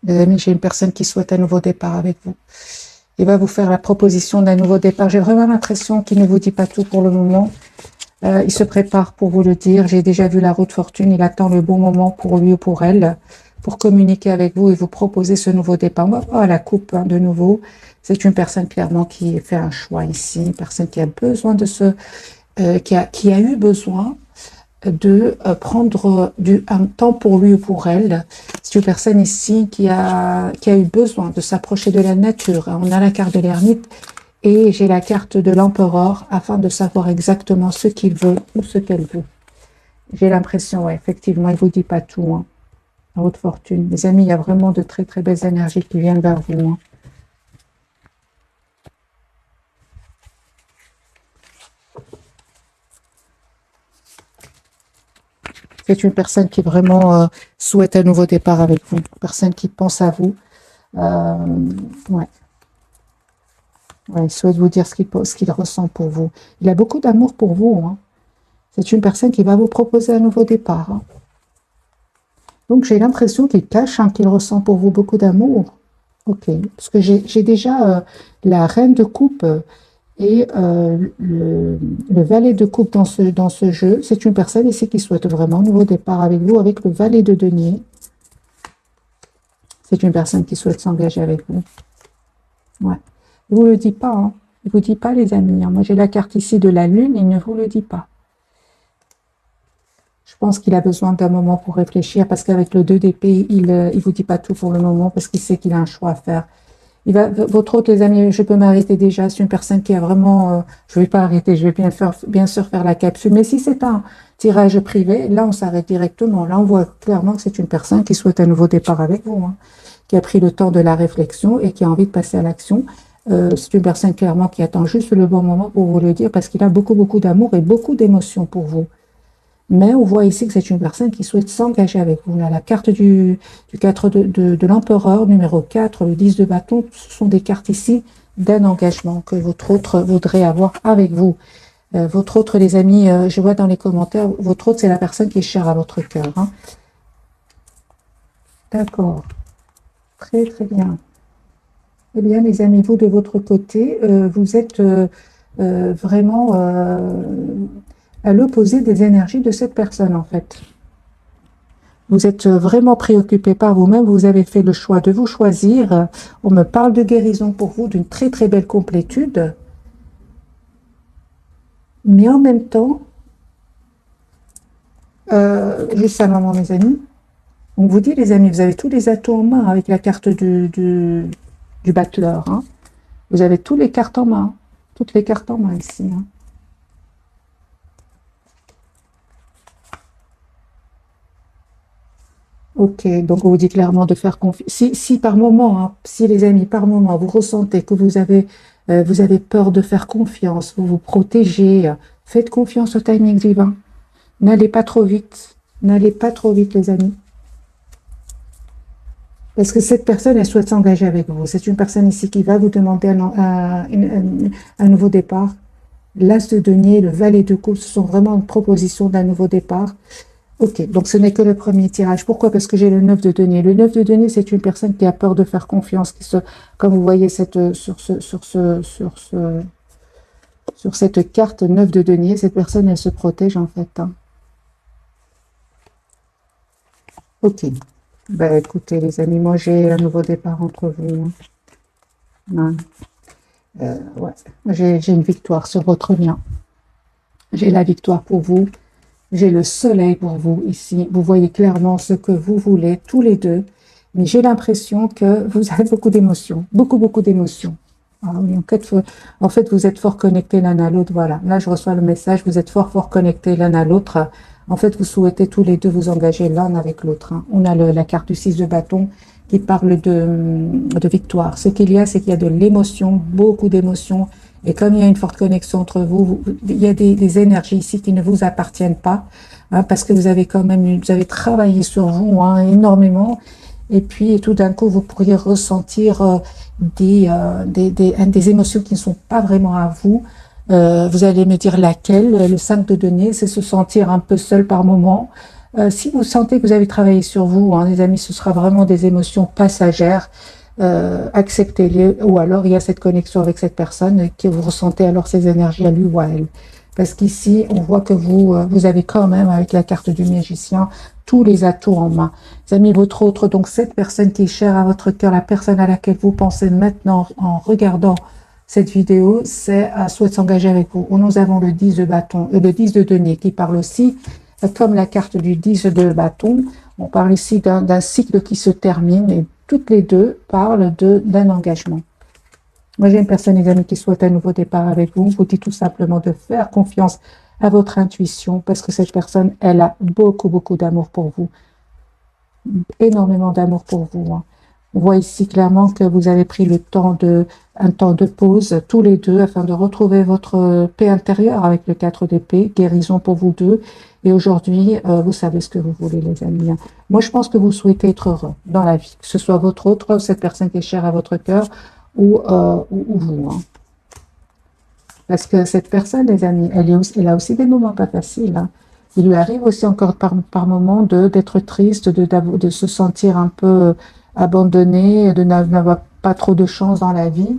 Les amis, j'ai une personne qui souhaite un nouveau départ avec vous. Il va vous faire la proposition d'un nouveau départ. J'ai vraiment l'impression qu'il ne vous dit pas tout pour le moment. Il se prépare pour vous le dire. J'ai déjà vu la roue de fortune. Il attend le bon moment pour lui ou pour elle, pour communiquer avec vous et vous proposer ce nouveau départ. On va voir la coupe de nouveau. C'est une personne clairement qui fait un choix ici, une personne qui a besoin de qui a eu besoin de prendre un temps pour lui ou pour elle. C'est une personne ici qui a eu besoin de s'approcher de la nature. On a la carte de l'ermite et j'ai la carte de l'empereur afin de savoir exactement ce qu'il veut ou ce qu'elle veut. J'ai l'impression, ouais, effectivement, il vous dit pas tout. Hein. La haute fortune. Les amis, il y a vraiment de très très belles énergies qui viennent vers vous. Hein. C'est une personne qui vraiment souhaite un nouveau départ avec vous. Une personne qui pense à vous. Ouais. Ouais, il souhaite vous dire ce qu'il ressent pour vous. Il a beaucoup d'amour pour vous. Hein. C'est une personne qui va vous proposer un nouveau départ. Hein. Donc, j'ai l'impression qu'il cache, hein, qu'il ressent pour vous beaucoup d'amour. Ok, parce que j'ai déjà la reine de coupe et le valet de coupe dans ce jeu. C'est une personne ici qui souhaite vraiment un nouveau départ avec vous, avec le valet de denier. C'est une personne qui souhaite s'engager avec vous. Ouais. Il ne vous le dit pas, hein. Il ne vous dit pas, les amis. Hein. Moi, j'ai la carte ici de la lune, il ne vous le dit pas. Je pense qu'il a besoin d'un moment pour réfléchir, parce qu'avec le 2 d'épée, il ne vous dit pas tout pour le moment, parce qu'il sait qu'il a un choix à faire. Votre autre, les amis, je peux m'arrêter déjà. C'est une personne qui a vraiment... je ne vais pas arrêter, je vais bien sûr faire la capsule. Mais si c'est un tirage privé, là, on s'arrête directement. Là, on voit clairement que c'est une personne qui souhaite un nouveau départ avec vous, hein, qui a pris le temps de la réflexion et qui a envie de passer à l'action. C'est une personne clairement qui attend juste le bon moment pour vous le dire, parce qu'il a beaucoup, beaucoup d'amour et beaucoup d'émotions pour vous. Mais on voit ici que c'est une personne qui souhaite s'engager avec vous. Là, la carte du 4 de l'empereur, numéro 4, le 10 de bâton, ce sont des cartes ici d'un engagement que votre autre voudrait avoir avec vous. Votre autre, les amis, je vois dans les commentaires, votre autre, c'est la personne qui est chère à votre cœur. Hein. D'accord. Très, très bien. Eh bien, les amis, vous, de votre côté, vous êtes vraiment à l'opposé des énergies de cette personne, en fait. Vous êtes vraiment préoccupé par vous-même, vous avez fait le choix de vous choisir. On me parle de guérison pour vous, d'une très très belle complétude. Mais en même temps, juste un moment mes amis, on vous dit les amis, vous avez tous les atouts en main avec la carte du battleur. Hein. Vous avez tous les cartes en main, toutes les cartes en main ici. Hein. Ok, donc on vous dit clairement de faire confiance. Si par moment, hein, si les amis, par moment, vous ressentez que vous avez peur de faire confiance, vous vous protégez, faites confiance au timing divin. N'allez pas trop vite. N'allez pas trop vite, les amis. Parce que cette personne, elle souhaite s'engager avec vous. C'est une personne ici qui va vous demander un nouveau départ. L'as de denier, le valet de coupe, ce sont vraiment une proposition d'un nouveau départ. Ok, donc ce n'est que le premier tirage. Pourquoi? Parce que j'ai le 9 de denier. Le 9 de denier, c'est une personne qui a peur de faire confiance, comme vous voyez sur cette carte 9 de denier, cette personne, elle se protège en fait. Hein. Ok. Ben, écoutez, les amis, moi j'ai un nouveau départ entre vous. Hein. Ouais. J'ai une victoire sur votre lien. J'ai la victoire pour vous. J'ai le soleil pour vous ici. Vous voyez clairement ce que vous voulez, tous les deux. Mais j'ai l'impression que vous avez beaucoup d'émotions. Beaucoup, beaucoup d'émotions. Ah oui, en fait, vous êtes fort connectés l'un à l'autre. Voilà. Là, je reçois le message. Vous êtes fort, fort connectés l'un à l'autre. En fait, vous souhaitez tous les deux vous engager l'un avec l'autre. Hein. On a la carte du 6 de bâton qui parle de victoire. Ce qu'il y a, c'est qu'il y a de l'émotion, beaucoup d'émotions. Et comme il y a une forte connexion entre vous, il y a des énergies ici qui ne vous appartiennent pas, hein, parce que vous avez quand même vous avez travaillé sur vous hein, énormément. Et puis tout d'un coup, vous pourriez ressentir des émotions qui ne sont pas vraiment à vous. Vous allez me dire laquelle. Le 5 de denier, c'est se sentir un peu seul par moment. Si vous sentez que vous avez travaillé sur vous, hein, les amis, ce sera vraiment des émotions passagères. Acceptez-les, ou alors il y a cette connexion avec cette personne et que vous ressentez alors ces énergies à lui ou à elle. Parce qu'ici, on voit que vous avez quand même, avec la carte du magicien, tous les atouts en main. Les amis, votre autre, donc cette personne qui est chère à votre cœur, la personne à laquelle vous pensez maintenant en regardant cette vidéo, souhaite s'engager avec vous. Nous avons le 10 de bâton, le 10 de denier qui parle aussi, comme la carte du 10 de bâton, on parle ici d'un cycle qui se termine et toutes les deux parlent d'un engagement. Moi, j'ai une personne, les amis, qui souhaite un nouveau départ avec vous. Je vous dis tout simplement de faire confiance à votre intuition parce que cette personne, elle a beaucoup, beaucoup d'amour pour vous. Énormément d'amour pour vous. Hein. On voit ici clairement que vous avez pris un temps de pause tous les deux afin de retrouver votre paix intérieure avec le 4 d'épée, guérison pour vous deux. Et aujourd'hui, vous savez ce que vous voulez, les amis. Hein. Moi, je pense que vous souhaitez être heureux dans la vie, que ce soit votre autre, cette personne qui est chère à votre cœur ou vous. Hein. Parce que cette personne, les amis, elle a aussi des moments pas faciles. Hein. Il lui arrive aussi encore par moments d'être triste, de se sentir un peu abandonnée, de n'avoir pas trop de chance dans la vie.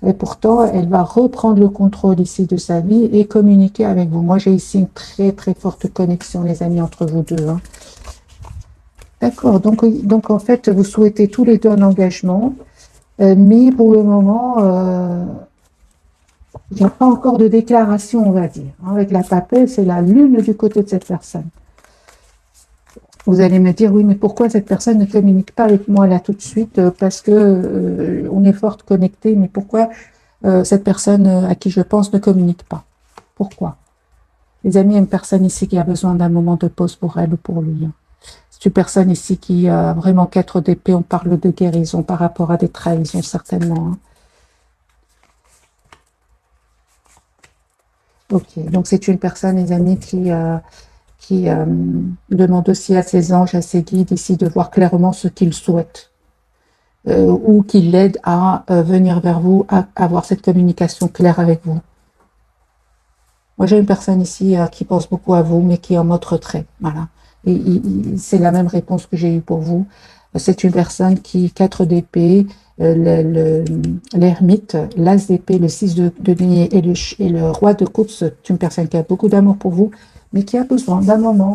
Et pourtant, elle va reprendre le contrôle ici de sa vie et communiquer avec vous. Moi, j'ai ici une très, très forte connexion, les amis, entre vous deux. Hein. D'accord. Donc, en fait, vous souhaitez tous les deux un engagement. Mais pour le moment, il n'y a pas encore de déclaration, on va dire. Avec la papelle, c'est la lune du côté de cette personne. Vous allez me dire, oui, mais pourquoi cette personne ne communique pas avec moi là tout de suite? Parce que on est fort connecté, mais pourquoi cette personne à qui je pense ne communique pas? Pourquoi? Les amis, il y a une personne ici qui a besoin d'un moment de pause pour elle ou pour lui. Hein. C'est une personne ici qui a vraiment 4 d'épée, on parle de guérison par rapport à des trahisons, certainement. Hein. Ok, donc c'est une personne, les amis, qui demande aussi à ses anges, à ses guides ici de voir clairement ce qu'ils souhaitent ou qui l'aident à venir vers vous, à avoir cette communication claire avec vous. Moi, j'ai une personne ici qui pense beaucoup à vous, mais qui est en mode retrait. Voilà. Et c'est la même réponse que j'ai eue pour vous. C'est une personne qui, 4 d'épée, l'ermite, l'as d'épée, le 6 de denier et le roi de coupe, c'est une personne qui a beaucoup d'amour pour vous, mais qui a besoin d'un moment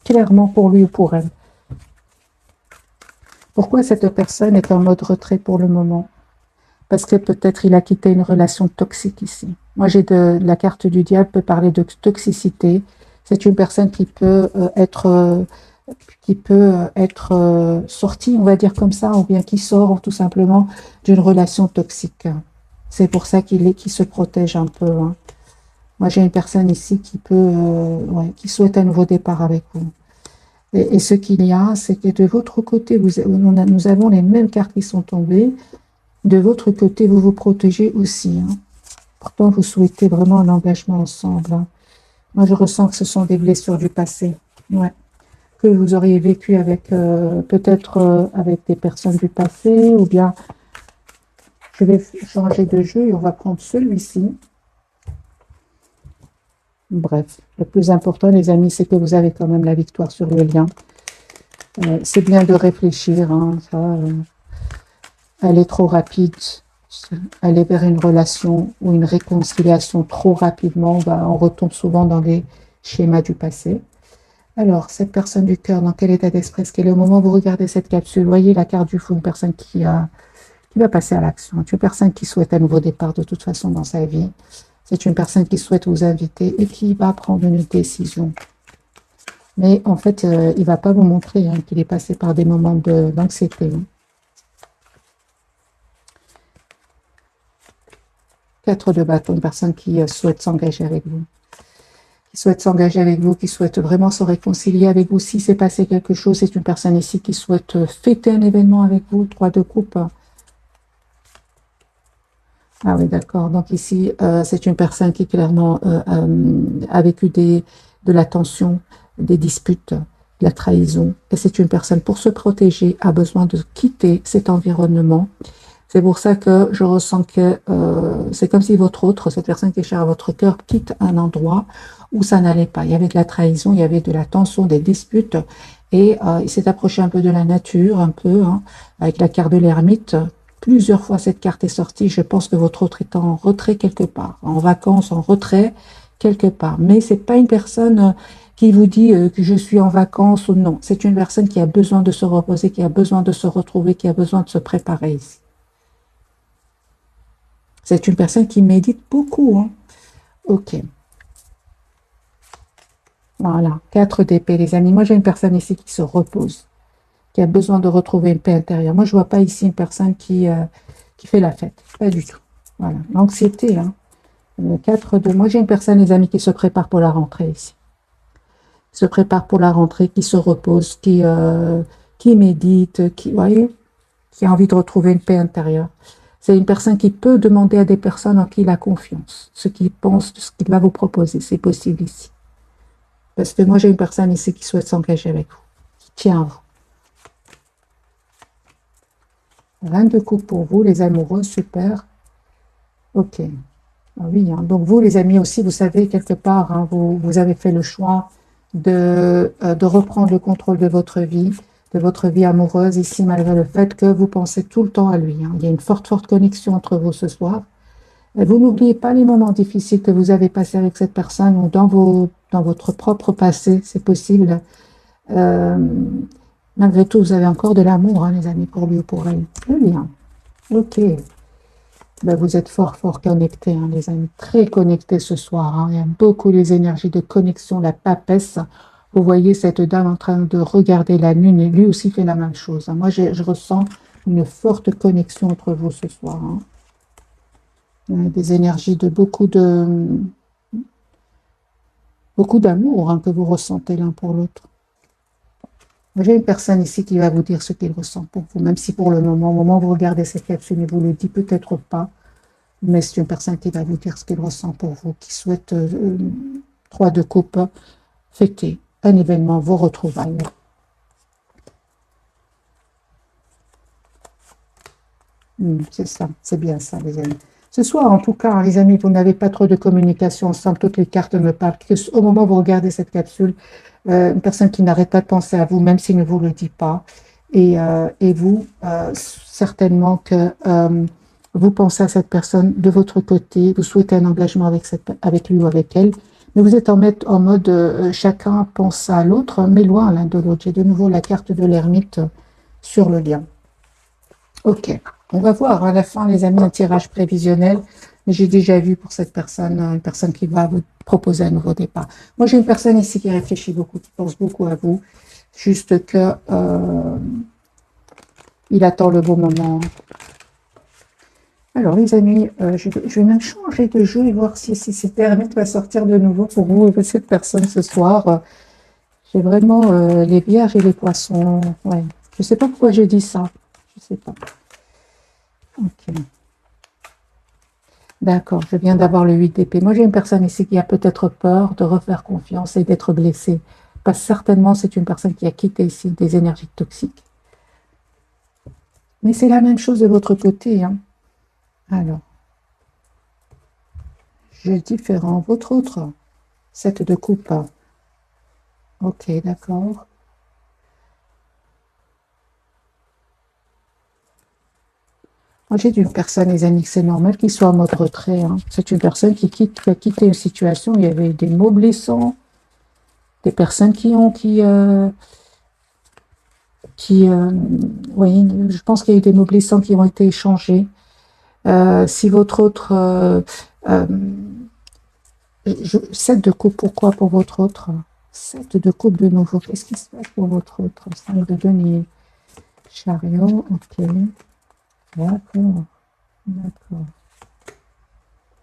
clairement pour lui ou pour elle. Pourquoi cette personne est en mode retrait pour le moment? Parce que peut-être il a quitté une relation toxique ici. Moi, j'ai la carte du diable peut parler de toxicité. C'est une personne qui peut être sortie, on va dire comme ça, ou bien qui sort tout simplement d'une relation toxique. C'est pour ça qu'il se protège un peu. Hein. Moi, j'ai une personne ici qui souhaite un nouveau départ avec vous. Et ce qu'il y a, c'est que de votre côté, nous avons les mêmes cartes qui sont tombées. De votre côté, vous vous protégez aussi. Hein. Pourtant, vous souhaitez vraiment un engagement ensemble. Hein. Moi, je ressens que ce sont des blessures du passé. Ouais. Que vous auriez vécu avec peut-être avec des personnes du passé, ou bien je vais changer de jeu et on va prendre celui-ci. Bref, le plus important, les amis, c'est que vous avez quand même la victoire sur le lien. C'est bien de réfléchir. Hein, aller trop rapide, aller vers une relation ou une réconciliation trop rapidement, on retombe souvent dans les schémas du passé. Alors, cette personne du cœur, dans quel état d'esprit est-ce qu'elle est au moment où vous regardez cette capsule? Voyez la carte du fou, une personne qui va passer à l'action. C'est une personne qui souhaite un nouveau départ de toute façon dans sa vie. C'est une personne qui souhaite vous inviter et qui va prendre une décision. Mais en fait, il ne va pas vous montrer qu'il est passé par des moments d'anxiété. 4 de bâton, une personne qui souhaite s'engager avec vous. Qui souhaite s'engager avec vous, qui souhaite vraiment se réconcilier avec vous. Si c'est passé quelque chose, c'est une personne ici qui souhaite fêter un événement avec vous. 3 de coupe. Ah oui, d'accord. Donc ici, c'est une personne qui clairement a vécu de la tension, des disputes, de la trahison. Et c'est une personne, pour se protéger, a besoin de quitter cet environnement. C'est pour ça que je ressens que c'est comme si votre autre, cette personne qui est chère à votre cœur, quitte un endroit où ça n'allait pas. Il y avait de la trahison, il y avait de la tension, des disputes, et il s'est approché un peu de la nature, un peu, hein, avec la carte de l'ermite. Plusieurs fois cette carte est sortie. Je pense que votre autre est en retrait quelque part, en vacances, en retrait quelque part. Mais c'est pas une personne qui vous dit que je suis en vacances ou non. C'est une personne qui a besoin de se reposer, qui a besoin de se retrouver, qui a besoin de se préparer ici. C'est une personne qui médite beaucoup, hein. Ok. Voilà. 4 d'épée, les amis. Moi, j'ai une personne ici qui se repose, qui a besoin de retrouver une paix intérieure. Moi, je vois pas ici une personne qui fait la fête. Pas du tout. Voilà. L'anxiété, hein. Le 4 de... Moi, j'ai une personne, les amis, qui se prépare pour la rentrée ici. Qui se prépare pour la rentrée, qui se repose, qui médite, qui, voyez, qui a envie de retrouver une paix intérieure. C'est une personne qui peut demander à des personnes en qui il a confiance, ce qu'il pense, ce qu'il va vous proposer. C'est possible ici. Parce que moi, j'ai une personne ici qui souhaite s'engager avec vous, qui tient à vous. 22 coups pour vous, les amoureux, super. Ok. Ah oui, hein. Donc vous, les amis aussi, vous savez, quelque part, hein, vous avez fait le choix de reprendre le contrôle de votre vie amoureuse ici, malgré le fait que vous pensez tout le temps à lui, hein. Il y a une forte, forte connexion entre vous ce soir. Et vous n'oubliez pas les moments difficiles que vous avez passés avec cette personne ou dans votre propre passé, c'est possible. Euh, Malgré tout, vous avez encore de l'amour, hein, les amis, pour lui ou pour elle. Très bien. Ok. Ben, vous êtes fort, fort connectés, hein, les amis. Très connectés ce soir, hein. Il y a beaucoup les énergies de connexion, la papesse. Vous voyez cette dame en train de regarder la lune et lui aussi fait la même chose, hein. Moi, je ressens une forte connexion entre vous ce soir, hein. Il y a des énergies de beaucoup d'amour, hein, que vous ressentez l'un pour l'autre. J'ai une personne ici qui va vous dire ce qu'il ressent pour vous, même si pour le moment, au moment où vous regardez cette capsule, il vous le dit peut-être pas, mais c'est une personne qui va vous dire ce qu'il ressent pour vous, qui souhaite 3 de coupe, fêter un événement, vos retrouvailles. C'est ça, c'est bien ça, les amis. Ce soir, en tout cas, les amis, vous n'avez pas trop de communication ensemble. Toutes les cartes me parlent au moment où vous regardez cette capsule, une personne qui n'arrête pas de penser à vous, même s'il ne vous le dit pas. Et vous, certainement que vous pensez à cette personne de votre côté, vous souhaitez un engagement avec lui ou avec elle, mais vous êtes en mode chacun pense à l'autre, mais loin l'un de l'autre. J'ai de nouveau la carte de l'ermite sur le lien. Ok, on va voir à la fin, les amis, un tirage prévisionnel. Mais j'ai déjà vu pour cette personne, une personne qui va vous proposer un nouveau départ. Moi, j'ai une personne ici qui réfléchit beaucoup, qui pense beaucoup à vous. Juste que il attend le bon moment. Alors, les amis, je vais même changer de jeu et voir si cette ermite va sortir de nouveau pour vous et cette personne ce soir. J'ai vraiment les vierges et les poissons. Ouais. Je ne sais pas pourquoi je dis ça. Je ne sais pas. Ok. D'accord, je viens d'avoir le 8 d'épée. Moi, j'ai une personne ici qui a peut-être peur de refaire confiance et d'être blessée. Parce que certainement, c'est une personne qui a quitté ici des énergies toxiques. Mais c'est la même chose de votre côté, hein. Alors, jeu différent. Votre autre, 7 de coupe. Ok, d'accord. Moi, j'ai une personne, les amis, c'est normal qu'il soit en mode retrait, hein. C'est une personne qui a quitté une situation où il y avait des mots blessants, des personnes oui, je pense qu'il y a eu des mots blessants qui ont été échangés. Si votre autre... 7 de coupe, pourquoi pour votre autre? 7 de coupe de nouveau. Qu'est-ce qui se passe pour votre autre? 5 de denier. Chariot, ok. D'accord. D'accord.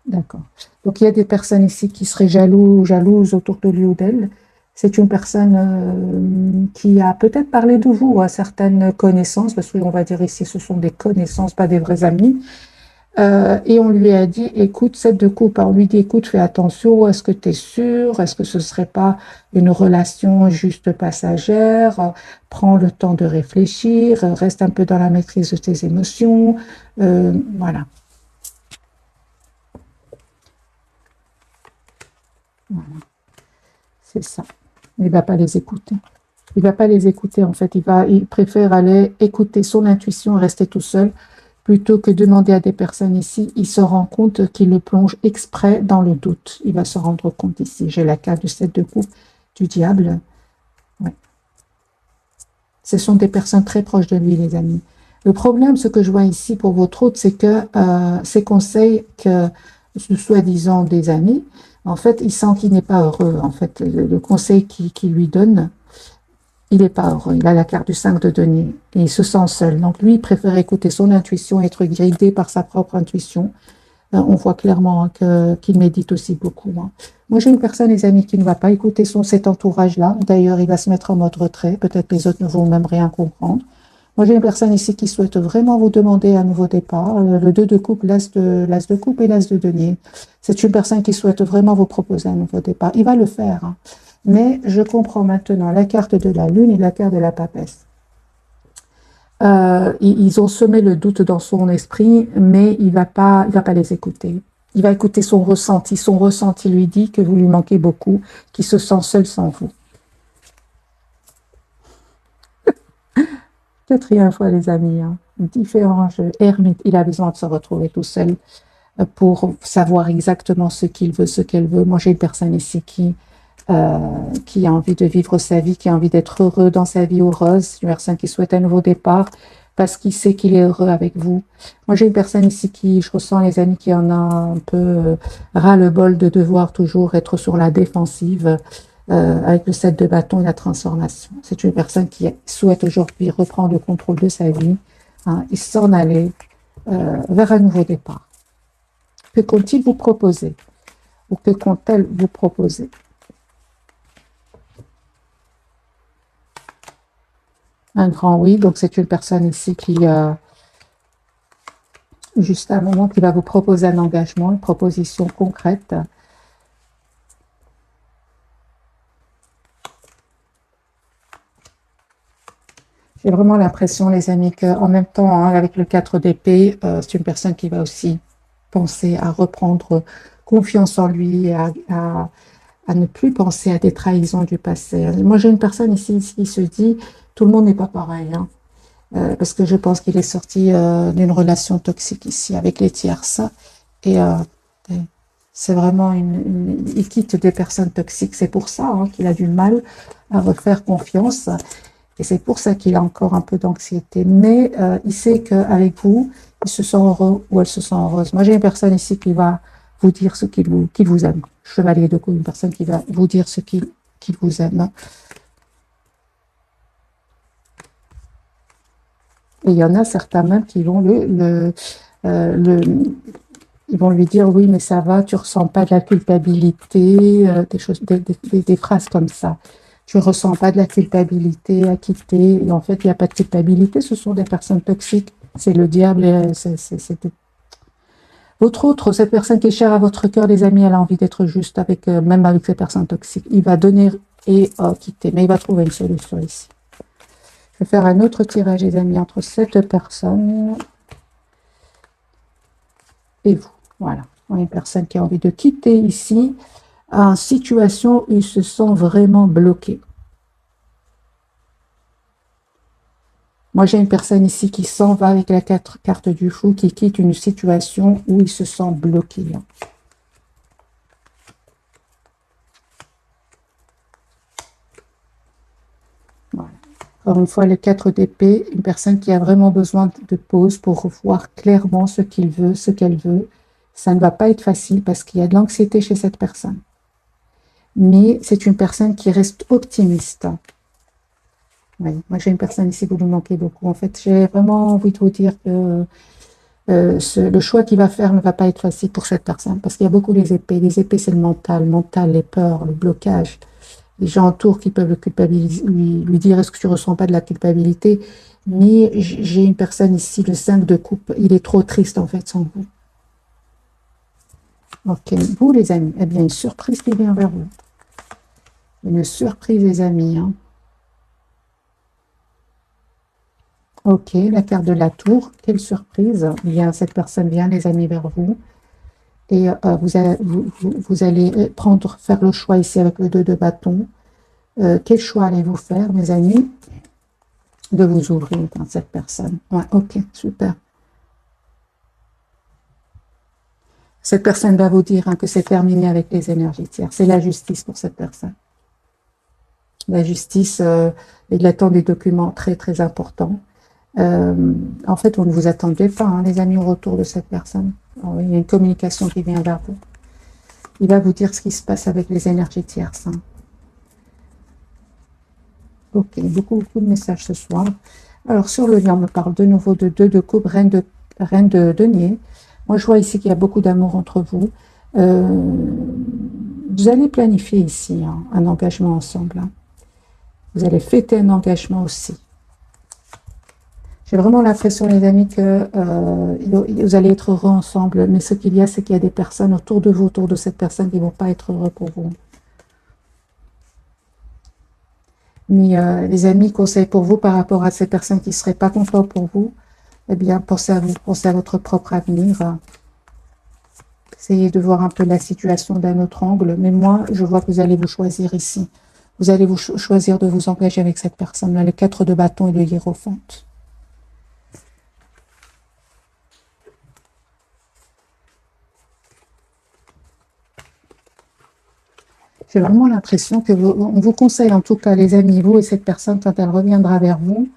D'accord. Donc, il y a des personnes ici qui seraient jalouses autour de lui ou d'elle. C'est une personne qui a peut-être parlé de vous à certaines connaissances, parce qu'on va dire ici, ce sont des connaissances, pas des vrais amis. Et on lui a dit, écoute, 7 de coupe, on lui dit, écoute, fais attention, est-ce que tu es sûr? Est-ce que ce ne serait pas une relation juste passagère? Prends le temps de réfléchir, reste un peu dans la maîtrise de tes émotions. Voilà. Voilà. C'est ça. Il ne va pas les écouter. Il ne va pas les écouter, en fait. Il préfère aller écouter son intuition et rester tout seul plutôt que demander à des personnes ici. Il se rend compte qu'il le plonge exprès dans le doute. Il va se rendre compte ici. J'ai la carte du 7 de coupe du diable. Ouais. Ce sont des personnes très proches de lui, les amis. Le problème, ce que je vois ici pour votre hôte, c'est que ces conseils que, soi-disant des amis, en fait, il sent qu'il n'est pas heureux. En fait, le conseil qu'il lui donne, il n'est pas heureux. Il a la carte du 5 de denier et il se sent seul. Donc, lui, il préfère écouter son intuition, être guidé par sa propre intuition. On voit clairement qu'il médite aussi beaucoup. Moi, j'ai une personne, les amis, qui ne va pas écouter cet entourage-là. D'ailleurs, il va se mettre en mode retrait. Peut-être les autres ne vont même rien comprendre. Moi, j'ai une personne ici qui souhaite vraiment vous demander un nouveau départ. Le 2 de coupe, l'as de coupe et l'as de denier. C'est une personne qui souhaite vraiment vous proposer un nouveau départ. Il va le faire. Mais je comprends maintenant la carte de la lune et la carte de la papesse. Ils ont semé le doute dans son esprit, mais il va pas les écouter. Il va écouter son ressenti. Son ressenti lui dit que vous lui manquez beaucoup, qu'il se sent seul sans vous. Quatrième fois, les amis, différents jeux. Ermite, il a besoin de se retrouver tout seul pour savoir exactement ce qu'il veut, ce qu'elle veut. Moi, j'ai une personne ici qui a envie de vivre sa vie, qui a envie d'être heureux dans sa vie heureuse, une personne qui souhaite un nouveau départ parce qu'il sait qu'il est heureux avec vous. Moi, j'ai une personne ici qui, je ressens les amis, qui en a un peu ras-le-bol de devoir toujours être sur la défensive avec le 7 de bâton et la transformation. C'est une personne qui souhaite aujourd'hui reprendre le contrôle de sa vie et s'en aller vers un nouveau départ. Que compte-t-il vous proposer? Ou que compte-t-elle vous proposer? Un grand oui, donc c'est une personne ici qui, juste à un moment, qui va vous proposer un engagement, une proposition concrète. J'ai vraiment l'impression, les amis, qu'en même temps, avec le 4 d'épée, c'est une personne qui va aussi penser à reprendre confiance en lui, et à ne plus penser à des trahisons du passé. Moi, j'ai une personne ici qui se dit, tout le monde n'est pas pareil, parce que je pense qu'il est sorti d'une relation toxique ici avec les tierces. Et c'est vraiment il quitte des personnes toxiques. C'est pour ça qu'il a du mal à refaire confiance. Et c'est pour ça qu'il a encore un peu d'anxiété. Mais il sait qu'avec vous, il se sent heureux ou elle se sent heureuse. Moi, j'ai une personne ici qui va vous dire ce qu'il vous aime. Chevalier de coupe, une personne qui va vous dire ce qu'il vous aime. Et il y en a certains même qui vont ils vont lui dire oui, mais ça va, tu ressens pas de la culpabilité, des choses, des phrases comme ça. Tu ressens pas de la culpabilité à quitter. Et en fait, il n'y a pas de culpabilité. Ce sont des personnes toxiques. C'est le diable. Votre autre, cette personne qui est chère à votre cœur, les amis, elle a envie d'être juste avec, même avec ces personnes toxiques. Il va donner et quitter, mais il va trouver une solution ici. Je vais faire un autre tirage, les amis, entre cette personne et vous. Voilà. Une personne qui a envie de quitter ici, en situation où il se sent vraiment bloqué. Moi, j'ai une personne ici qui s'en va avec la carte du fou, qui quitte une situation où il se sent bloqué. Voilà. Encore une fois, le 4 d'épée, une personne qui a vraiment besoin de pause pour voir clairement ce qu'il veut, ce qu'elle veut. Ça ne va pas être facile parce qu'il y a de l'anxiété chez cette personne. Mais c'est une personne qui reste optimiste. Oui, moi j'ai une personne ici, vous nous manquez beaucoup. En fait, j'ai vraiment envie de vous dire que le choix qu'il va faire ne va pas être facile pour cette personne parce qu'il y a beaucoup les épées. Les épées, c'est le mental, les peurs, le blocage. Les gens autour qui peuvent le culpabiliser, lui dire est-ce que tu ne ressens pas de la culpabilité? Mais j'ai une personne ici, le 5 de coupe, il est trop triste en fait sans vous. Ok, vous les amis, eh bien une surprise qui vient vers vous. Une surprise les amis. Ok, la carte de la tour, quelle surprise. Bien, cette personne vient les amis vers vous. Et vous allez faire le choix ici avec le 2 de bâton. Quel choix allez-vous faire, mes amis? De vous ouvrir dans cette personne. Ouais, ok, super. Cette personne va vous dire que c'est terminé avec les énergies tiers. C'est la justice pour cette personne. La justice, il attend des documents très, très importants. En fait, vous ne vous attendez pas, hein, les amis, au retour de cette personne. Alors, il y a une communication qui vient vers vous. Il va vous dire ce qui se passe avec les énergies tierces. Hein. Ok, beaucoup de messages ce soir. Alors, sur le lien, on me parle de nouveau de 2 de coupe, reine de denier. Moi, je vois ici qu'il y a beaucoup d'amour entre vous. Vous allez planifier ici hein, un engagement ensemble. Hein. Vous allez fêter un engagement aussi. J'ai vraiment l'impression, les amis, que vous allez être heureux ensemble. Mais ce qu'il y a, c'est qu'il y a des personnes autour de vous, autour de cette personne, qui ne vont pas être heureux pour vous. Mais les amis, conseils pour vous par rapport à ces personnes qui ne seraient pas confortables pour vous, eh bien, pensez à vous, pensez à votre propre avenir. Essayez de voir un peu la situation d'un autre angle. Mais moi, je vois que vous allez vous choisir ici. Vous allez vous choisir de vous engager avec cette personne-là, le 4 de bâton et le hiérophant. J'ai vraiment l'impression que on vous conseille, en tout cas, les amis, vous et cette personne, quand elle reviendra vers vous,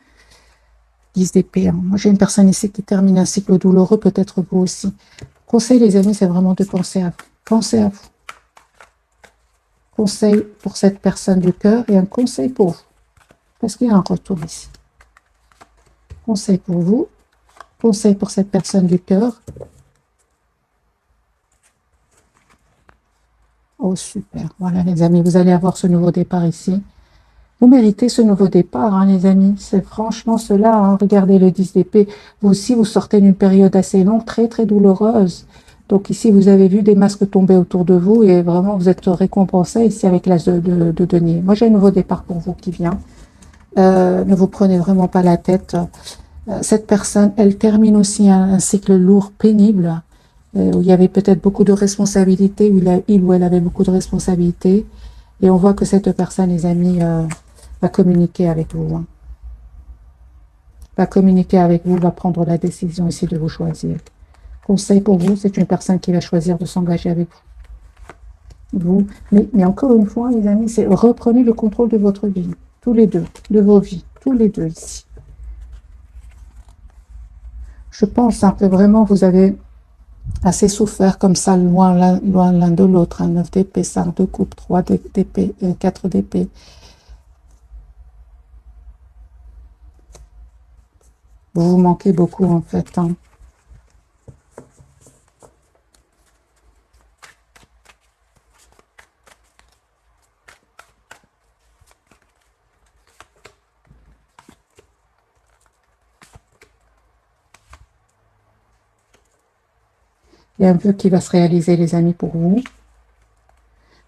10 d'épée. Hein. Moi, j'ai une personne ici qui termine un cycle douloureux, peut-être vous aussi. Conseil, les amis, c'est vraiment de penser à vous. Pensez à vous. Conseil pour cette personne du cœur et un conseil pour vous. Parce qu'il y a un retour ici. Conseil pour vous. Conseil pour cette personne du cœur. Oh, super. Voilà, les amis, vous allez avoir ce nouveau départ ici. Vous méritez ce nouveau départ, hein, les amis. C'est franchement cela. Hein. Regardez le 10 d'épée. Vous aussi, vous sortez d'une période assez longue, très, très douloureuse. Donc ici, vous avez vu des masques tomber autour de vous et vraiment, vous êtes récompensé ici avec l'as de denier. Moi, j'ai un nouveau départ pour vous qui vient. Ne vous prenez vraiment pas la tête. Cette personne, elle termine aussi un cycle lourd, pénible, où il y avait peut-être beaucoup de responsabilités, où il ou elle avait beaucoup de responsabilités. Et on voit que cette personne, les amis, va communiquer avec vous. Hein. Va communiquer avec vous, va prendre la décision ici de vous choisir. Conseil pour vous, c'est une personne qui va choisir de s'engager avec vous. Mais encore une fois, les amis, c'est reprenez le contrôle de votre vie. Tous les deux, de vos vies. Tous les deux ici. Je pense hein, que vraiment vous avez assez souffert comme ça, loin l'un de l'autre. Hein, 9 d'épée, 5 de coupe, 3 d'épée, 4 d'épée. Vous vous manquez beaucoup en fait. Hein. Il y a un peu qui va se réaliser, les amis, pour vous.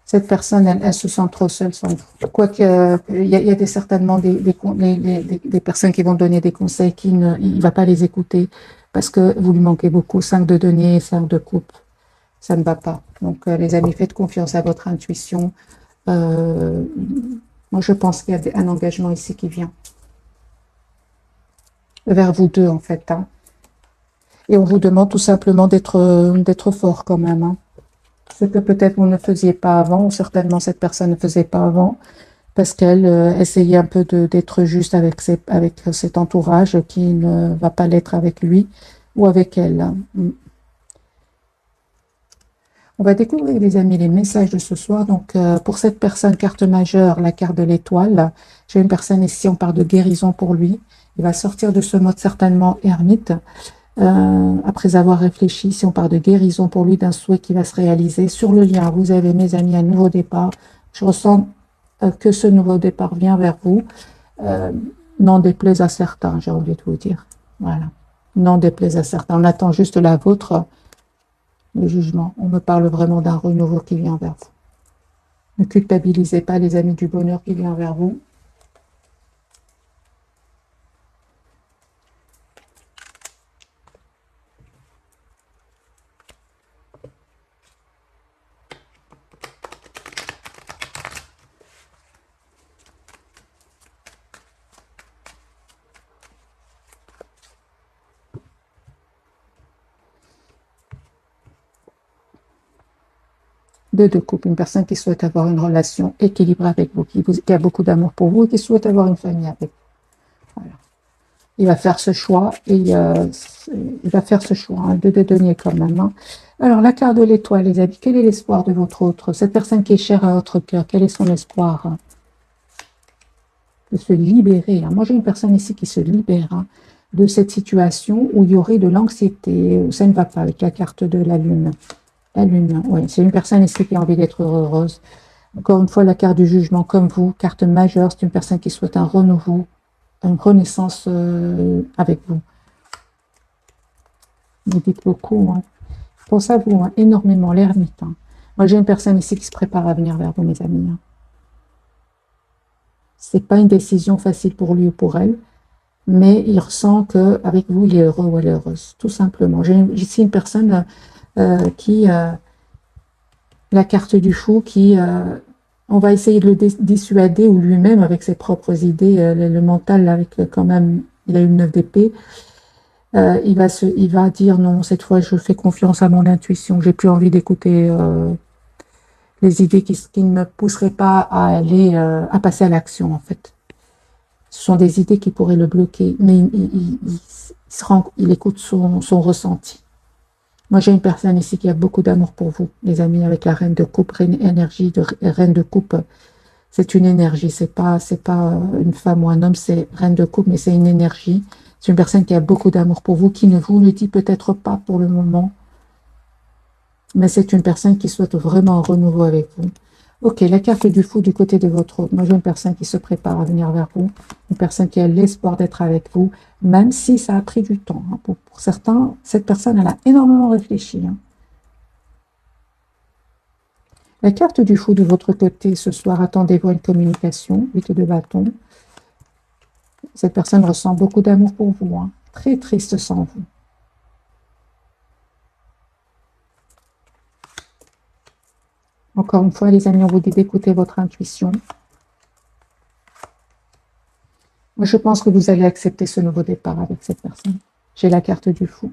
Cette personne, elle se sent trop seule sans vous. Quoique, il y a certainement des personnes qui vont donner des conseils il ne va pas les écouter parce que vous lui manquez beaucoup. 5 de denier, 5 de coupe, ça ne va pas. Donc, les amis, faites confiance à votre intuition. Moi, je pense qu'il y a un engagement ici qui vient vers vous deux, en fait. Hein. Et on vous demande tout simplement d'être fort quand même. Hein. Ce que peut-être vous ne faisiez pas avant, ou certainement cette personne ne faisait pas avant, parce qu'elle essayait un peu d'être juste avec cet entourage qui ne va pas l'être avec lui ou avec elle. Hein. On va découvrir, les amis, les messages de ce soir. Donc, pour cette personne, carte majeure, la carte de l'étoile. J'ai une personne ici, on parle de guérison pour lui. Il va sortir de ce mode certainement ermite. Après avoir réfléchi, si on parle de guérison pour lui, d'un souhait qui va se réaliser. Sur le lien, vous avez, mes amis, un nouveau départ. Je ressens que ce nouveau départ vient vers vous. N'en déplaise à certains, j'ai envie de vous dire. Voilà. N'en déplaise à certains. On attend juste la vôtre, le jugement. On me parle vraiment d'un renouveau qui vient vers vous. Ne culpabilisez pas, les amis, du bonheur qui vient vers vous. Deux de coupe, une personne qui souhaite avoir une relation équilibrée avec vous, qui a beaucoup d'amour pour vous et qui souhaite avoir une famille avec vous. Voilà. Il va faire ce choix et il va faire ce choix. Hein, deux de denier quand même. Hein. Alors, la carte de l'étoile, les amis, quel est l'espoir de votre autre? Cette personne qui est chère à votre cœur, quel est son espoir? Hein, de se libérer. Hein. Moi, j'ai une personne ici qui se libère hein, de cette situation où il y aurait de l'anxiété, où ça ne va pas avec la carte de la lune. La lune, oui, c'est une personne ici qui a envie d'être heureuse. Encore une fois, la carte du jugement, comme vous, carte majeure, c'est une personne qui souhaite un renouveau, une renaissance avec vous. Vous dites beaucoup. Hein. Je pense à vous, hein, énormément, l'ermite. Hein. Moi, j'ai une personne ici qui se prépare à venir vers vous, mes amis. Hein. Ce n'est pas une décision facile pour lui ou pour elle, mais il ressent qu'avec vous, il est heureux ou elle est heureuse, tout simplement. J'ai ici une personne qui... la carte du fou qui... on va essayer de le dissuader, ou lui-même, avec ses propres idées, le mental, avec quand même... Il a une 9 d'épée. Il va dire non, cette fois, je fais confiance à mon intuition. J'ai plus envie d'écouter... les idées qui ne me pousseraient pas à aller à passer à l'action en fait. Ce sont des idées qui pourraient le bloquer, mais il écoute son ressenti. Moi, j'ai une personne ici qui a beaucoup d'amour pour vous, les amis, avec la reine de coupe, énergie de reine de coupe. C'est une énergie, c'est pas une femme ou un homme, c'est reine de coupe, mais c'est une énergie. C'est une personne qui a beaucoup d'amour pour vous, qui ne vous le dit peut-être pas pour le moment, mais c'est une personne qui souhaite vraiment un renouveau avec vous. Ok, la carte du fou du côté de votre autre. Moi, j'ai une personne qui se prépare à venir vers vous, une personne qui a l'espoir d'être avec vous, même si ça a pris du temps. Hein. Pour certains, cette personne, elle a énormément réfléchi. Hein. La carte du fou de votre côté ce soir, attendez-vous à une communication, 8 de bâton. Cette personne ressent beaucoup d'amour pour vous, hein. Très triste sans vous. Encore une fois, les amis, on vous dit d'écouter votre intuition. Moi, je pense que vous allez accepter ce nouveau départ avec cette personne. J'ai la carte du fou.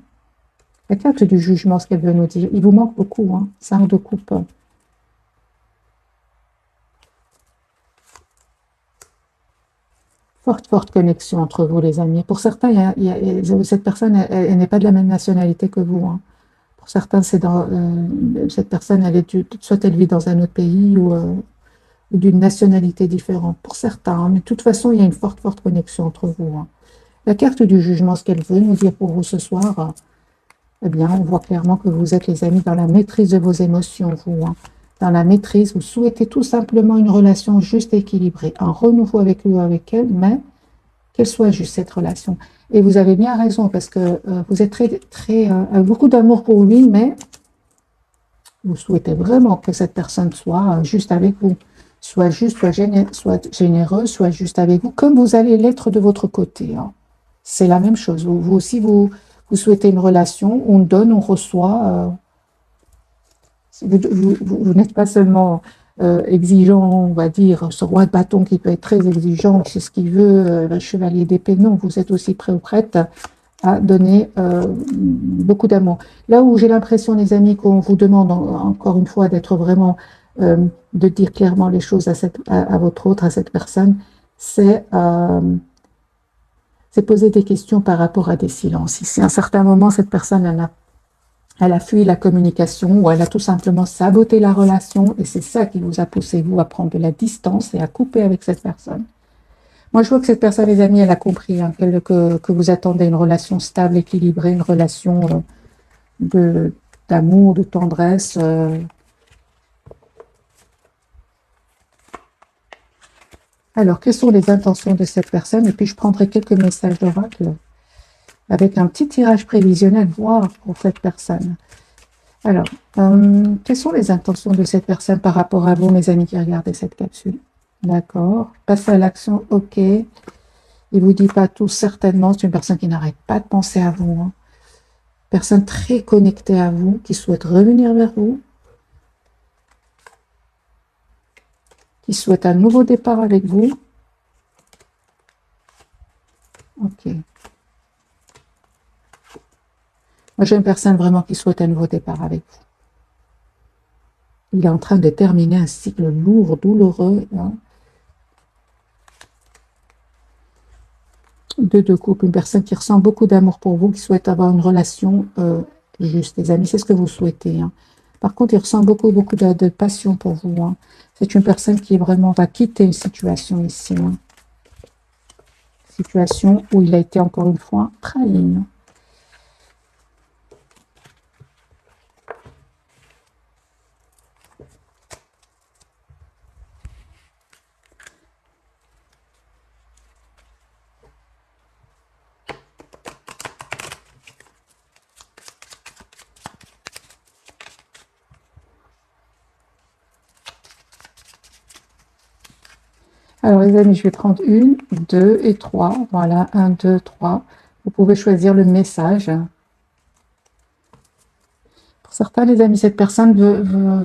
La carte du jugement, ce qu'elle veut nous dire. Il vous manque beaucoup, hein. 5 de coupe. Forte connexion entre vous, les amis. Pour certains, cette personne, elle n'est pas de la même nationalité que vous. Hein. Pour certains, cette personne, soit elle vit dans un autre pays ou d'une nationalité différente. Pour certains, hein, mais de toute façon, il y a une forte connexion entre vous. Hein. La carte du jugement, ce qu'elle veut nous dire pour vous ce soir, eh bien, on voit clairement que vous êtes, les amis, dans la maîtrise de vos émotions, vous. Hein. Dans la maîtrise, vous souhaitez tout simplement une relation juste et équilibrée, un renouveau avec lui ou avec elle, mais qu'elle soit juste cette relation. Et vous avez bien raison, parce que vous êtes avec beaucoup d'amour pour lui, mais vous souhaitez vraiment que cette personne soit juste avec vous, soit juste, soit généreuse, soit juste avec vous, comme vous allez l'être de votre côté. Hein. C'est la même chose. Vous aussi, vous souhaitez une relation, on donne, on reçoit. Vous n'êtes pas seulement exigeant, on va dire, ce roi de bâton qui peut être très exigeant, c'est ce qu'il veut, le chevalier d'épée, non, vous êtes aussi prêt ou prête à donner beaucoup d'amour. Là où j'ai l'impression, les amis, qu'on vous demande encore une fois d'être vraiment, de dire clairement les choses à votre autre, à cette personne, c'est poser des questions par rapport à des silences. Si à un certain moment, cette personne, elle a fui la communication ou elle a tout simplement saboté la relation et c'est ça qui vous a poussé, vous, à prendre de la distance et à couper avec cette personne. Moi, je vois que cette personne, les amis, elle a compris hein, que vous attendez une relation stable, équilibrée, une relation d'amour, de tendresse. Alors, quelles sont les intentions de cette personne? Et puis, je prendrai quelques messages d'oracle avec un petit tirage prévisionnel, voire pour cette personne. Alors, quelles sont les intentions de cette personne par rapport à vous, mes amis qui regardez cette capsule? D'accord. Passer à l'action, ok. Il ne vous dit pas tout, certainement. C'est une personne qui n'arrête pas de penser à vous. Hein. Personne très connectée à vous, qui souhaite revenir vers vous. Qui souhaite un nouveau départ avec vous. Ok. Moi, j'ai une personne vraiment qui souhaite un nouveau départ avec vous. il est en train de terminer un cycle lourd, douloureux. Hein. De couple, une personne qui ressent beaucoup d'amour pour vous, qui souhaite avoir une relation juste, les amis, c'est ce que vous souhaitez. Hein. Par contre, il ressent beaucoup de passion pour vous. Hein. C'est une personne qui vraiment va quitter une situation ici. Hein. Situation où il a été encore une fois trahi. Hein. Alors les amis, je vais prendre 1, 2 et 3. Voilà, 1, 2, 3. Vous pouvez choisir le message. Pour certains, les amis, cette personne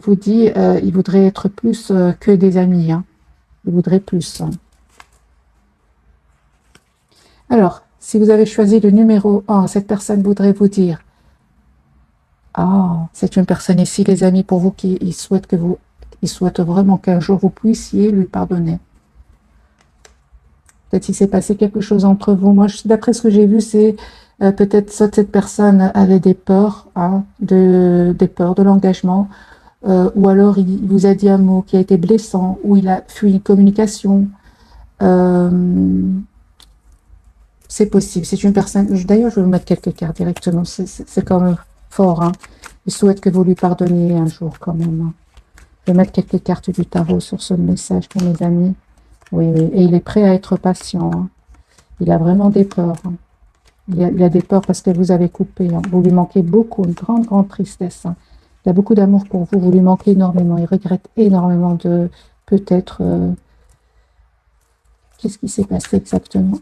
vous dit il voudrait être plus que des amis. Hein. Il voudrait plus. Hein. Alors, si vous avez choisi le numéro 1, cette personne voudrait vous dire c'est une personne ici, les amis, pour vous qui il souhaite vraiment qu'un jour vous puissiez lui pardonner. Peut-être qu'il s'est passé quelque chose entre vous. Moi, d'après ce que j'ai vu, c'est peut-être soit cette personne avait des peurs, hein, des peurs de l'engagement, ou alors il vous a dit un mot qui a été blessant, ou il a fui une communication. C'est possible. C'est une personne. D'ailleurs, je vais vous mettre quelques cartes directement. C'est quand même fort. Hein. Il souhaite que vous lui pardonniez un jour quand même. Hein. Je vais mettre quelques cartes du tarot sur ce message pour mes amis. Oui, oui. Et il est prêt à être patient. Hein. Il a vraiment des peurs. Hein. Il a des peurs parce que vous avez coupé. Hein. Vous lui manquez beaucoup, une grande, grande tristesse. Hein. Il a beaucoup d'amour pour vous. Vous lui manquez énormément. Il regrette énormément de peut-être... Qu'est-ce qui s'est passé exactement?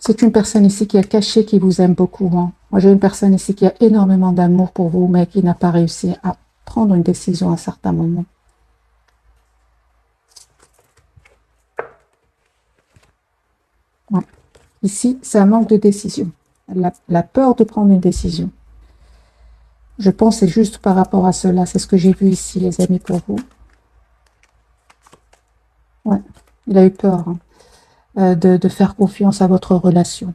C'est une personne ici qui a caché, qui vous aime beaucoup. Hein. Moi, j'ai une personne ici qui a énormément d'amour pour vous, mais qui n'a pas réussi à prendre une décision à un certain moment. Ouais. Ici, c'est un manque de décision. La peur de prendre une décision. Je pense que c'est juste par rapport à cela. C'est ce que j'ai vu ici, les amis, pour vous. Ouais. Il a eu peur. Hein. De faire confiance à votre relation.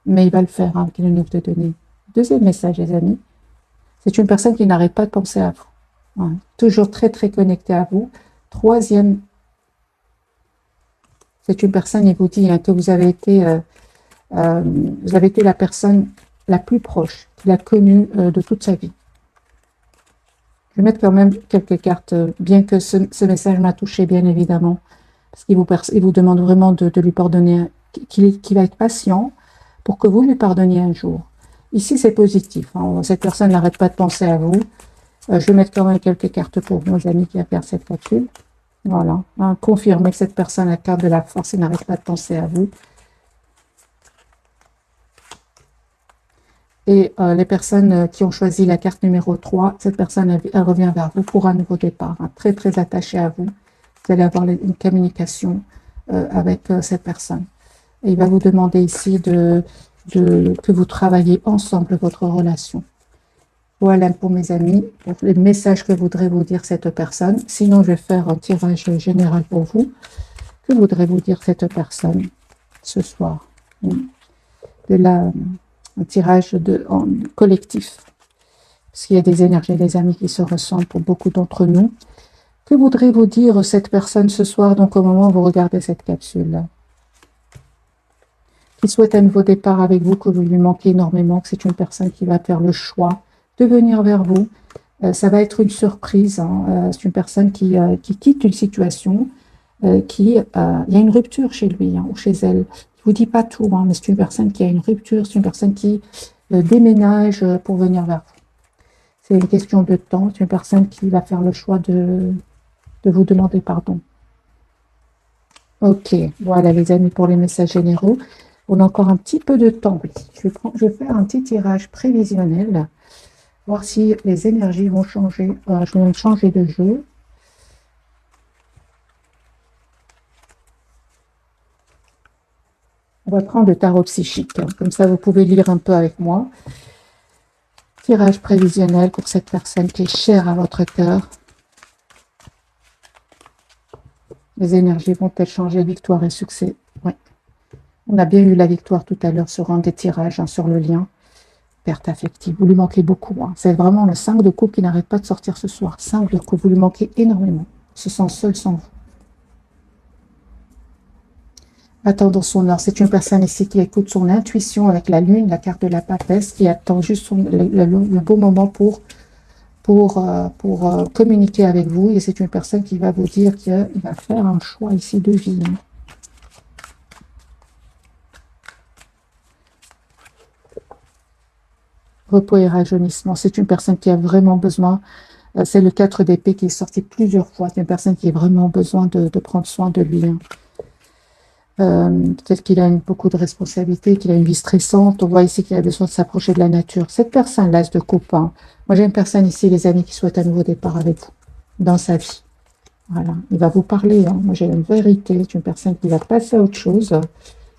Mais il va le faire, hein, qu'il nous de donner. Deuxième message, les amis. C'est une personne qui n'arrête pas de penser à vous. Ouais. Toujours très, très connectée à vous. Troisième, c'est une personne, il vous dit hein, que vous avez été la personne la plus proche qu'il a connue de toute sa vie. Je vais mettre quand même quelques cartes, bien que ce message m'a touché, bien évidemment. Parce qu'il vous demande vraiment de lui pardonner, qu'il va être patient pour que vous lui pardonniez un jour. Ici, c'est positif. Hein. Cette personne n'arrête pas de penser à vous. Je vais mettre quand même quelques cartes pour nos amis qui regardent cette capsule. Voilà. Hein. Confirmez que cette personne a la carte de la force et n'arrête pas de penser à vous. Et les personnes qui ont choisi la carte numéro 3, cette personne elle revient vers vous pour un nouveau départ. Hein. Très, très attachée à vous. Vous allez avoir une communication avec cette personne. Et il va vous demander ici que vous travaillez ensemble votre relation. Voilà pour mes amis, pour les messages que voudrait vous dire cette personne. Sinon, je vais faire un tirage général pour vous. Que voudrait vous dire cette personne ce soir? Un tirage collectif. Parce qu'il y a des énergies, les amis, qui se ressemblent pour beaucoup d'entre nous. Que voudrait vous dire cette personne ce soir, donc au moment où vous regardez cette capsule? Qui souhaite un nouveau départ avec vous, que vous lui manquez énormément, que c'est une personne qui va faire le choix de venir vers vous. Ça va être une surprise. Hein. C'est une personne qui quitte une situation, il y a une rupture chez lui hein, ou chez elle. Je ne vous dis pas tout, hein, mais c'est une personne qui a une rupture, c'est une personne qui déménage pour venir vers vous. C'est une question de temps, c'est une personne qui va faire le choix de vous demander pardon. Ok, voilà les amis pour les messages généraux. On a encore un petit peu de temps. Oui. Je vais faire un petit tirage prévisionnel, voir si les énergies vont changer, vont changer de jeu. On va prendre le tarot psychique, hein. Comme ça vous pouvez lire un peu avec moi. Tirage prévisionnel pour cette personne qui est chère à votre cœur. Les énergies vont-elles changer, victoire et succès? Oui. On a bien eu la victoire tout à l'heure sur un des tirages, hein, sur le lien. Perte affective, vous lui manquez beaucoup, hein. C'est vraiment le 5 de coupe qui n'arrête pas de sortir ce soir. 5 de coupe, vous lui manquez énormément. Il se sent seul sans vous. Attendons son heure. C'est une personne ici qui écoute son intuition avec la lune, la carte de la papesse, qui attend juste le beau moment pour communiquer avec vous. Et c'est une personne qui va vous dire qu'il va faire un choix ici de vie, hein. Repos et rajeunissement. C'est une personne qui a vraiment besoin. C'est le 4 d'épée qui est sorti plusieurs fois. C'est une personne qui a vraiment besoin de prendre soin de lui, hein. Peut-être qu'il a beaucoup de responsabilités, qu'il a une vie stressante. On voit ici qu'il a besoin de s'approcher de la nature. Cette personne, l'as de coupe, hein. Moi, j'ai une personne ici, les amis, qui souhaite un nouveau départ avec vous dans sa vie. Voilà, il va vous parler, hein. Moi, j'ai une vérité. C'est une personne qui va passer à autre chose.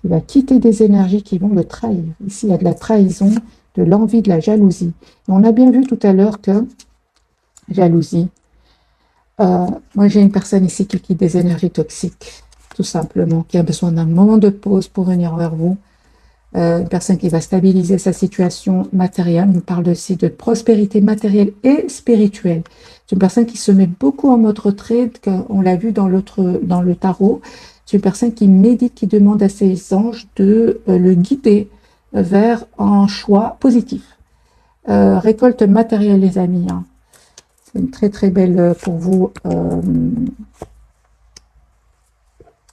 Il va quitter des énergies qui vont le trahir. Ici, il y a de la trahison, de l'envie, de la jalousie. Et on a bien vu tout à l'heure que jalousie. Moi, j'ai une personne ici qui quitte des énergies toxiques, tout simplement, qui a besoin d'un moment de pause pour venir vers vous. Une personne qui va stabiliser sa situation matérielle. On parle aussi de prospérité matérielle et spirituelle. C'est une personne qui se met beaucoup en mode retrait, on l'a vu dans le tarot. C'est une personne qui médite, qui demande à ses anges de le guider vers un choix positif. Récolte matérielle, les amis, hein. C'est une très très belle pour vous.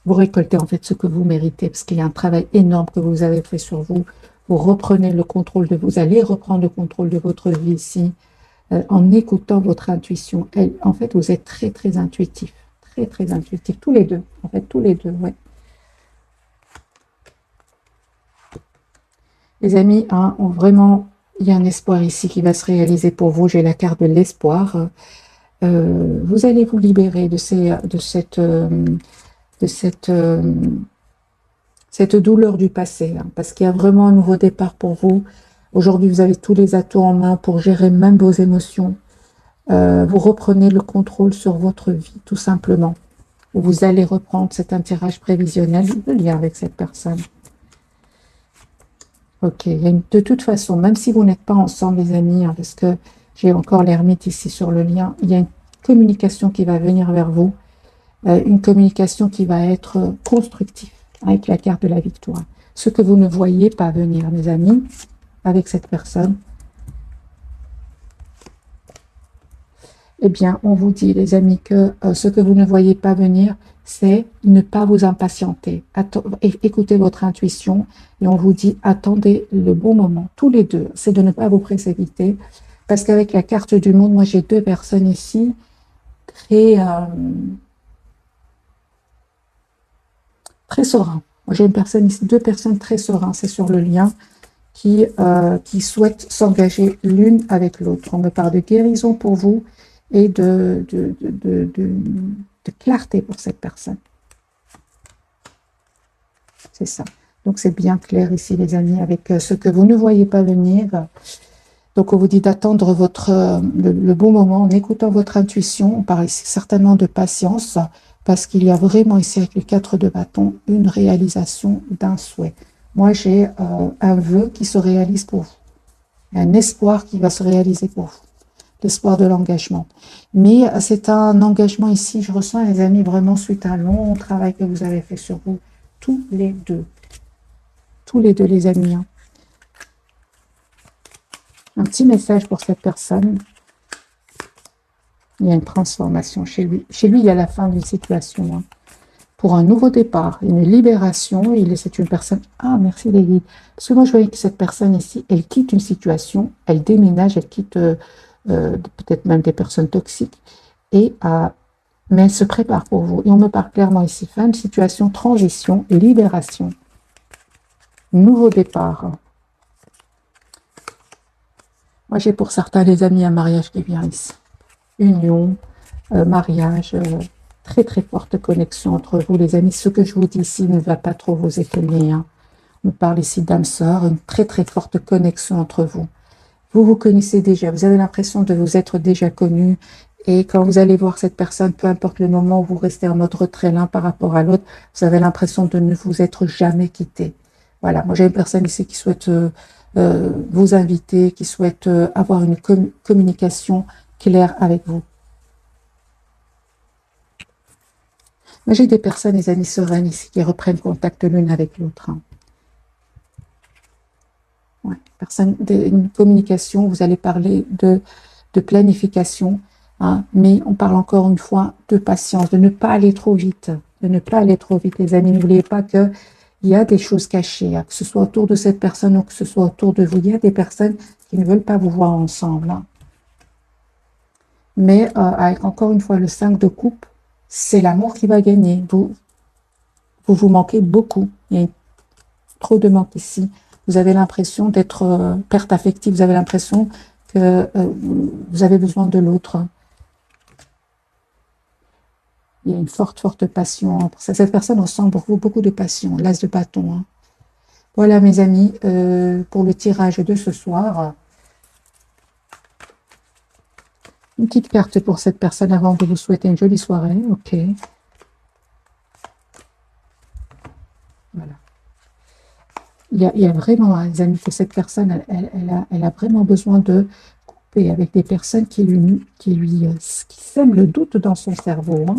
Vous récoltez en fait ce que vous méritez, parce qu'il y a un travail énorme que vous avez fait sur vous. Vous reprenez le contrôle vous allez reprendre le contrôle de votre vie ici, en écoutant votre intuition. En fait, vous êtes très très intuitif, très très intuitif, tous les deux. En fait, tous les deux, ouais. Les amis, hein, vraiment, il y a un espoir ici qui va se réaliser pour vous. J'ai la carte de l'espoir. Vous allez vous libérer de cette douleur du passé, hein, parce qu'il y a vraiment un nouveau départ pour vous. Aujourd'hui, vous avez tous les atouts en main pour gérer même vos émotions. Vous reprenez le contrôle sur votre vie, tout simplement. Vous allez reprendre cet tirage prévisionnel, le lien avec cette personne. Ok, de toute façon, même si vous n'êtes pas ensemble, les amis, hein, parce que j'ai encore l'ermite ici sur le lien, il y a une communication qui va venir vers vous, une communication qui va être constructive, avec la carte de la victoire. Ce que vous ne voyez pas venir, mes amis, avec cette personne, eh bien, on vous dit, les amis, que ce que vous ne voyez pas venir, c'est ne pas vous impatienter. Écoutez votre intuition et on vous dit, attendez le bon moment, tous les deux. C'est de ne pas vous précipiter, parce qu'avec la carte du monde, moi, j'ai deux personnes ici très sereins. J'ai une personne ici, deux personnes très sereines, c'est sur le lien, qui souhaitent s'engager l'une avec l'autre. On me parle de guérison pour vous et de clarté pour cette personne. C'est ça. Donc, c'est bien clair ici, les amis, avec ce que vous ne voyez pas venir. Donc, on vous dit d'attendre le bon moment en écoutant votre intuition. On parle ici certainement de patience, parce qu'il y a vraiment ici, avec les 4 de bâton, une réalisation d'un souhait. Moi, j'ai un vœu qui se réalise pour vous. Un espoir qui va se réaliser pour vous. L'espoir de l'engagement. Mais c'est un engagement ici, je ressens, les amis, vraiment suite à un long travail que vous avez fait sur vous. Tous les deux. Tous les deux, les amis, hein. Un petit message pour cette personne. Il y a une transformation chez lui. Chez lui, il y a la fin d'une situation, hein. Pour un nouveau départ, une libération. C'est une personne... Ah, merci les guides. Parce que moi, je voyais que cette personne ici, elle quitte une situation, elle déménage, elle quitte peut-être même des personnes toxiques. Et mais elle se prépare pour vous. Et on me parle clairement ici, fin de situation, transition, libération, nouveau départ. Moi, j'ai pour certains des amis un mariage qui vient ici. Union, mariage, très très forte connexion entre vous, les amis. Ce que je vous dis ici ne va pas trop vous étonner, hein. On me parle ici d'âme sœur, une très très forte connexion entre vous. Vous vous connaissez déjà, vous avez l'impression de vous être déjà connu. Et quand vous allez voir cette personne, peu importe le moment où vous restez en mode retrait l'un par rapport à l'autre, vous avez l'impression de ne vous être jamais quitté. Voilà, moi j'ai une personne ici qui souhaite vous inviter, qui souhaite avoir une communication claire avec vous. Moi j'ai des personnes, des amis sereines ici, qui reprennent contact l'une avec l'autre, hein. Ouais, une communication, vous allez parler de planification, hein, mais on parle encore une fois de patience, de ne pas aller trop vite, de ne pas aller trop vite, les amis. N'oubliez pas qu'il y a des choses cachées, hein, que ce soit autour de cette personne ou que ce soit autour de vous. Il y a des personnes qui ne veulent pas vous voir ensemble, hein. Mais avec encore une fois le 5 de coupe, c'est l'amour qui va gagner. Vous manquez beaucoup. Il y a trop de manque ici. Vous avez l'impression d'être perte affective. Vous avez l'impression que vous avez besoin de l'autre. Il y a une forte passion. Cette personne ressent beaucoup de passion. L'as de bâton, hein. Voilà, mes amis, pour le tirage de ce soir. Une petite carte pour cette personne avant de vous souhaiter une jolie soirée. Ok. Voilà. Il y a vraiment, les amis, que cette personne, elle a vraiment besoin de couper avec des personnes qui sèment le doute dans son cerveau, hein.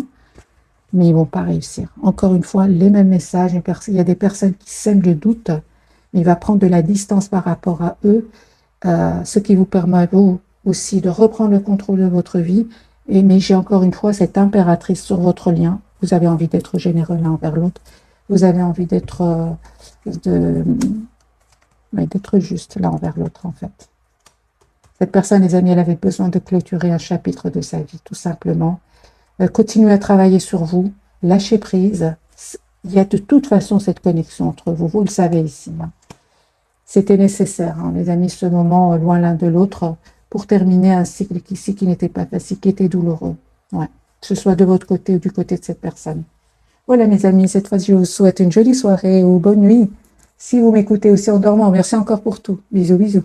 Mais ils ne vont pas réussir. Encore une fois, les mêmes messages. Il y a des personnes qui sèment le doute, mais il va prendre de la distance par rapport à eux, ce qui vous permet, vous aussi, de reprendre le contrôle de votre vie. Mais j'ai encore une fois cette impératrice sur votre lien. Vous avez envie d'être généreux l'un envers l'autre. Vous avez envie d'être juste l'un envers l'autre, en fait. Cette personne, les amis, elle avait besoin de clôturer un chapitre de sa vie, tout simplement. Continuez à travailler sur vous, lâchez prise. Il y a de toute façon cette connexion entre vous, vous le savez ici, hein. C'était nécessaire, hein, les amis, ce moment loin l'un de l'autre pour terminer un cycle ici qui n'était pas facile, qui était douloureux. Ouais. Que ce soit de votre côté ou du côté de cette personne. Voilà, mes amis, cette fois, je vous souhaite une jolie soirée ou bonne nuit. Si vous m'écoutez aussi en dormant, merci encore pour tout. Bisous, bisous.